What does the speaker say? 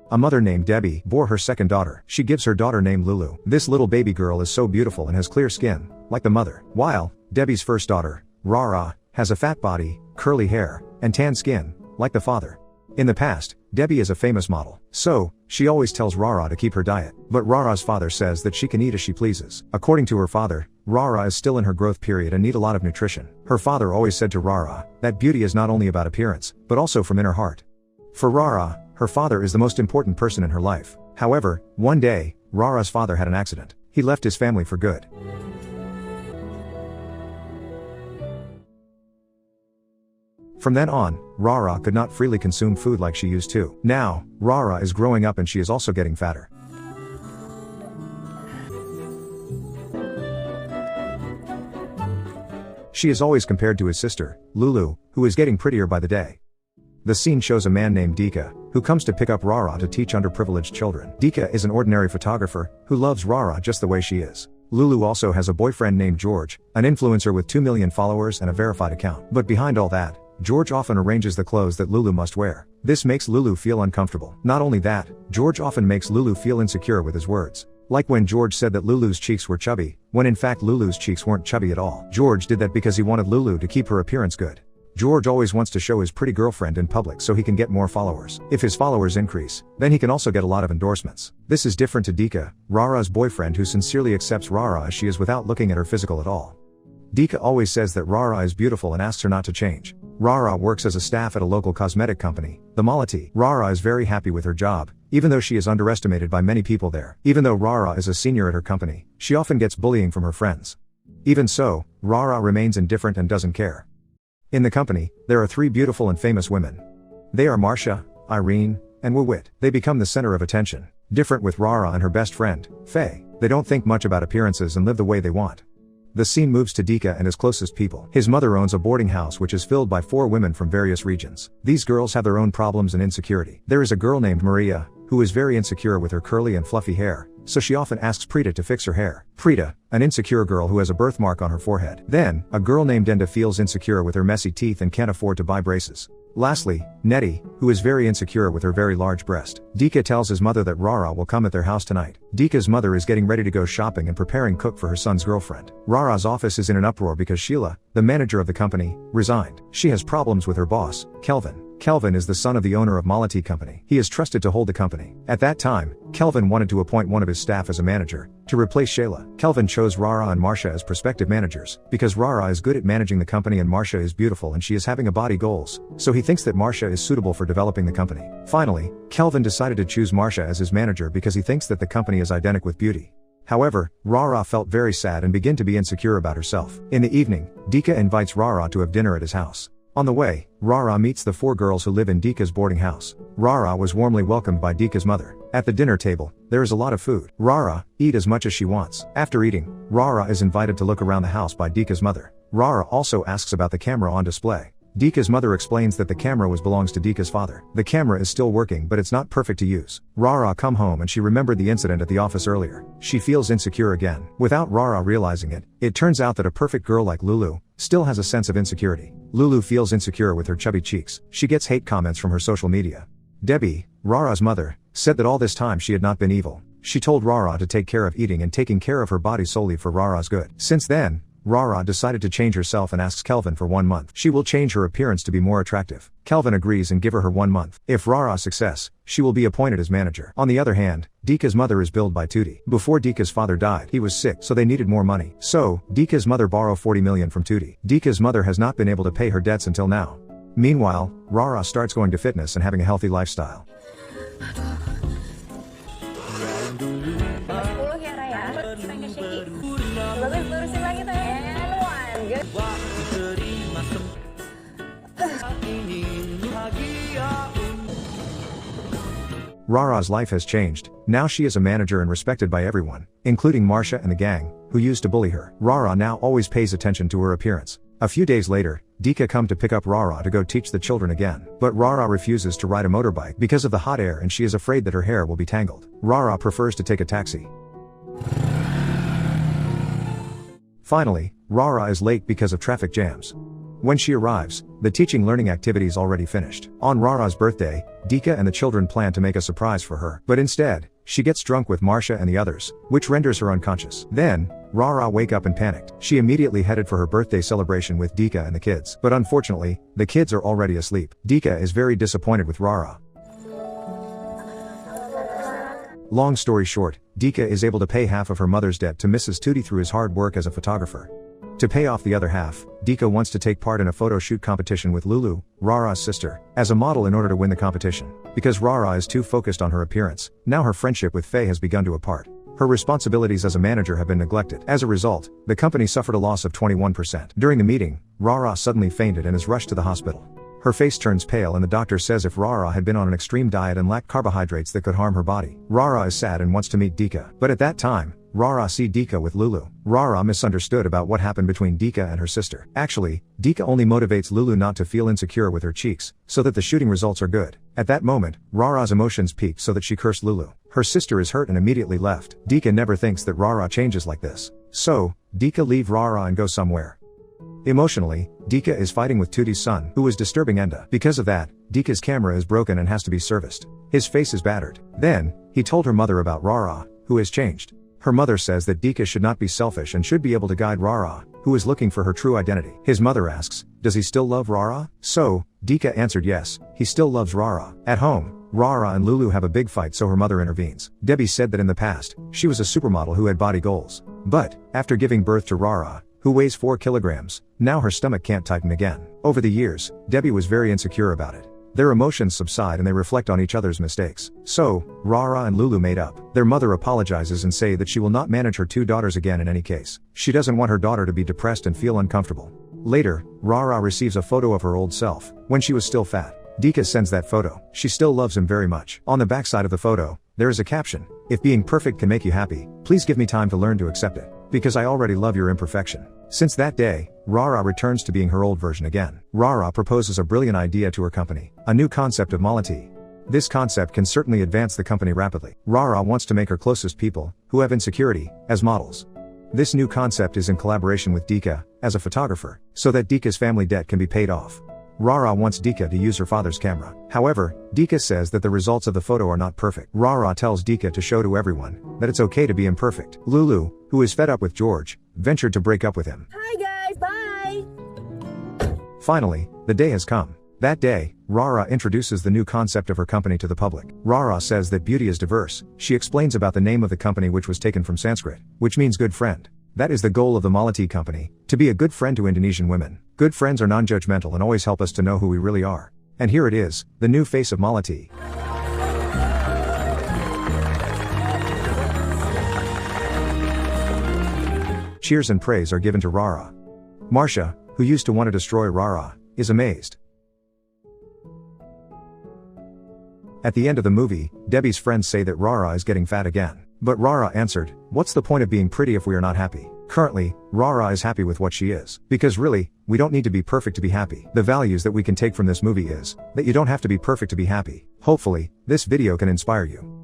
A mother named Debbie bore her second daughter. She gives her daughter name Lulu. This little baby girl is so beautiful and has clear skin, like the mother. While Debbie's first daughter, Rara, has a fat body, curly hair, and tan skin, like the father. In the past, Debbie is a famous model, so she always tells Rara to keep her diet. But Rara's father says that she can eat as she pleases. According to her father, Rara is still in her growth period and need a lot of nutrition. Her father always said to Rara that beauty is not only about appearance, but also from inner heart. For Rara, her father is the most important person in her life. However, one day, Rara's father had an accident. He left his family for good. From then on, Rara could not freely consume food like she used to. Now, Rara is growing up and she is also getting fatter. She is always compared to his sister, Lulu, who is getting prettier by the day. The scene shows a man named Dika, who comes to pick up Rara to teach underprivileged children. Dika is an ordinary photographer, who loves Rara just the way she is. Lulu also has a boyfriend named George, an influencer with 2 million followers and a verified account. But behind all that, George often arranges the clothes that Lulu must wear. This makes Lulu feel uncomfortable. Not only that, George often makes Lulu feel insecure with his words. Like when George said that Lulu's cheeks were chubby, when in fact Lulu's cheeks weren't chubby at all. George did that because he wanted Lulu to keep her appearance good. George always wants to show his pretty girlfriend in public so he can get more followers. If his followers increase, then he can also get a lot of endorsements. This is different to Dika, Rara's boyfriend, who sincerely accepts Rara as she is without looking at her physical at all. Dika always says that Rara is beautiful and asks her not to change. Rara works as a staff at a local cosmetic company, the Malati. Rara is very happy with her job, even though she is underestimated by many people there. Even though Rara is a senior at her company, she often gets bullying from her friends. Even so, Rara remains indifferent and doesn't care. In the company, there are 3 beautiful and famous women. They are Marcia, Irene, and Wawit. They become the center of attention. Different with Rara and her best friend, Faye. They don't think much about appearances and live the way they want. The scene moves to Dika and his closest people. His mother owns a boarding house which is filled by 4 women from various regions. These girls have their own problems and insecurity. There is a girl named Maria, who is very insecure with her curly and fluffy hair, so she often asks Preeta to fix her hair. Preeta, an insecure girl who has a birthmark on her forehead. Then, a girl named Enda feels insecure with her messy teeth and can't afford to buy braces. Lastly, Nettie, who is very insecure with her very large breast. Dika tells his mother that Rara will come at their house tonight. Dika's mother is getting ready to go shopping and preparing cook for her son's girlfriend. Rara's office is in an uproar because Sheila, the manager of the company, resigned. She has problems with her boss, Kelvin. Kelvin is the son of the owner of Malati Company. He is trusted to hold the company. At that time, Kelvin wanted to appoint one of his staff as a manager, to replace Sheila. Kelvin chose Rara and Marcia as prospective managers, because Rara is good at managing the company and Marcia is beautiful and she is having a body goals, so he thinks that Marcia is suitable for developing the company. Finally, Kelvin decided to choose Marcia as his manager because he thinks that the company is identical with beauty. However, Rara felt very sad and began to be insecure about herself. In the evening, Dika invites Rara to have dinner at his house. On the way, Rara meets the 4 girls who live in Dika's boarding house. Rara was warmly welcomed by Dika's mother. At the dinner table, there is a lot of food. Rara, eat as much as she wants. After eating, Rara is invited to look around the house by Dika's mother. Rara also asks about the camera on display. Dika's mother explains that the camera belongs to Dika's father. The camera is still working but it's not perfect to use. Rara come home and she remembered the incident at the office earlier. She feels insecure again. Without Rara realizing it, it turns out that a perfect girl like Lulu still has a sense of insecurity. Lulu feels insecure with her chubby cheeks. She gets hate comments from her social media. Debbie, Rara's mother, said that all this time she had not been evil. She told Rara to take care of eating and taking care of her body solely for Rara's good. Since then, Rara decided to change herself and asks Kelvin for 1 month. She will change her appearance to be more attractive. Kelvin agrees and give her 1 month. If Rara success, she will be appointed as manager. On the other hand, Dika's mother is billed by Tuti. Before Dika's father died, he was sick, so they needed more money. So, Dika's mother borrowed 40 million from Tuti. Dika's mother has not been able to pay her debts until now. Meanwhile, Rara starts going to fitness and having a healthy lifestyle. Rara's life has changed. Now she is a manager and respected by everyone, including Marcia and the gang, who used to bully her. Rara now always pays attention to her appearance. A few days later, Dika come to pick up Rara to go teach the children again. But Rara refuses to ride a motorbike because of the hot air and she is afraid that her hair will be tangled. Rara prefers to take a taxi. Finally, Rara is late because of traffic jams. When she arrives, the teaching learning activities already finished. On Rara's birthday, Dika and the children plan to make a surprise for her. But instead, she gets drunk with Marcia and the others, which renders her unconscious. Then, Rara wake up and panicked. She immediately headed for her birthday celebration with Dika and the kids. But unfortunately, the kids are already asleep. Dika is very disappointed with Rara. Long story short, Dika is able to pay half of her mother's debt to Mrs. Tootie through his hard work as a photographer. To pay off the other half, Dika wants to take part in a photo shoot competition with Lulu, Rara's sister, as a model in order to win the competition. Because Rara is too focused on her appearance, now her friendship with Faye has begun to apart. Her responsibilities as a manager have been neglected. As a result, the company suffered a loss of 21%. During the meeting, Rara suddenly fainted and is rushed to the hospital. Her face turns pale and the doctor says if Rara had been on an extreme diet and lacked carbohydrates that could harm her body. Rara is sad and wants to meet Dika. But at that time, Rara sees Dika with Lulu. Rara misunderstood about what happened between Dika and her sister. Actually, Dika only motivates Lulu not to feel insecure with her cheeks, so that the shooting results are good. At that moment, Rara's emotions peaked so that she cursed Lulu. Her sister is hurt and immediately left. Dika never thinks that Rara changes like this. So, Dika leave Rara and go somewhere. Emotionally, Dika is fighting with Tootie's son, who is disturbing Enda. Because of that, Dika's camera is broken and has to be serviced. His face is battered. Then, he told her mother about Rara, who has changed. Her mother says that Dika should not be selfish and should be able to guide Rara, who is looking for her true identity. His mother asks, does he still love Rara? So, Dika answered yes, he still loves Rara. At home, Rara and Lulu have a big fight so her mother intervenes. Debbie said that in the past, she was a supermodel who had body goals. But, after giving birth to Rara, who weighs 4 kilograms, now her stomach can't tighten again. Over the years, Debbie was very insecure about it. Their emotions subside and they reflect on each other's mistakes. So, Rara and Lulu made up. Their mother apologizes and say that she will not manage her 2 daughters again in any case. She doesn't want her daughter to be depressed and feel uncomfortable. Later, Rara receives a photo of her old self, when she was still fat. Dika sends that photo. She still loves him very much. On the backside of the photo, there is a caption. If being perfect can make you happy, please give me time to learn to accept it. Because I already love your imperfection. Since that day, Rara returns to being her old version again. Rara proposes a brilliant idea to her company, a new concept of malati. This concept can certainly advance the company rapidly. Rara wants to make her closest people, who have insecurity, as models. This new concept is in collaboration with Dika, as a photographer, so that Dika's family debt can be paid off. Rara wants Dika to use her father's camera. However, Dika says that the results of the photo are not perfect. Rara tells Dika to show to everyone that it's okay to be imperfect. Lulu, who is fed up with George, ventured to break up with him. Hi guys, bye! Finally, the day has come. That day, Rara introduces the new concept of her company to the public. Rara says that beauty is diverse. She explains about the name of the company, which was taken from Sanskrit, which means good friend. That is the goal of the Malati company, to be a good friend to Indonesian women. Good friends are non-judgmental and always help us to know who we really are. And here it is, the new face of Malati. Cheers and praise are given to Rara. Marcia, who used to want to destroy Rara, is amazed. At the end of the movie, Debbie's friends say that Rara is getting fat again. But Rara answered, what's the point of being pretty if we are not happy? Currently, Rara is happy with what she is. Because really, we don't need to be perfect to be happy. The values that we can take from this movie is, that you don't have to be perfect to be happy. Hopefully, this video can inspire you.